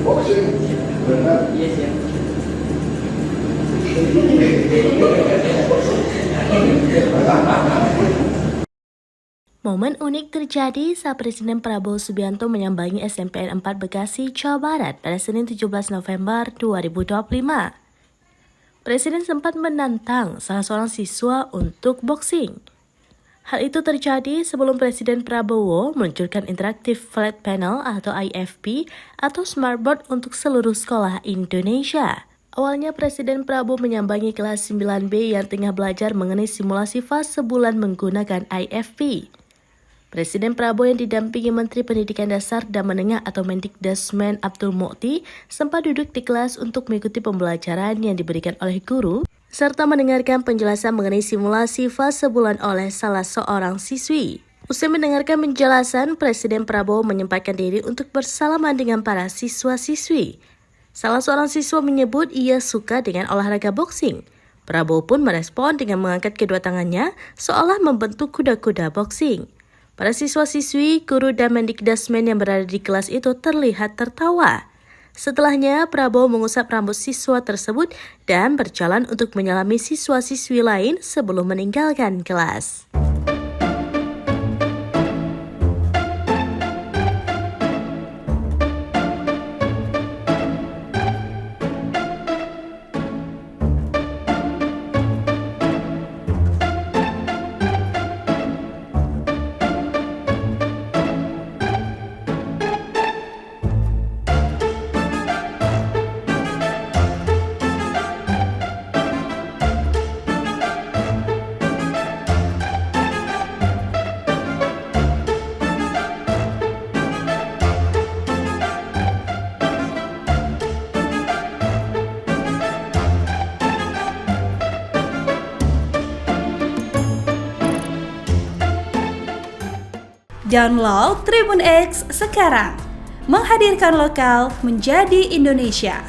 Boxing, benar. Yes, ya. Momen unik terjadi saat Presiden Prabowo Subianto menyambangi SMPN 4 Bekasi, Jawa Barat pada Senin 17 November 2025. Presiden sempat menantang salah seorang siswa untuk boxing. Hal itu terjadi sebelum Presiden Prabowo meluncurkan Interactive Flat Panel atau IFP atau Smartboard untuk seluruh sekolah Indonesia. Awalnya Presiden Prabowo menyambangi kelas 9B yang tengah belajar mengenai simulasi fase bulan menggunakan IFP. Presiden Prabowo yang didampingi Menteri Pendidikan Dasar dan Menengah atau Mendikdasmen Abdul Mukhti sempat duduk di kelas untuk mengikuti pembelajaran yang diberikan oleh guru serta mendengarkan penjelasan mengenai simulasi fase bulan oleh salah seorang siswi. Usai mendengarkan penjelasan, Presiden Prabowo menyempatkan diri untuk bersalaman dengan para siswa-siswi. Salah seorang siswa menyebut ia suka dengan olahraga boxing. Prabowo pun merespon dengan mengangkat kedua tangannya seolah membentuk kuda-kuda boxing. Para siswa-siswi, guru dan Mendikdasmen yang berada di kelas itu terlihat tertawa. Setelahnya, Prabowo mengusap rambut siswa tersebut dan berjalan untuk menyalami siswa-siswi lain sebelum meninggalkan kelas. Download Tribun X sekarang, menghadirkan lokal menjadi Indonesia.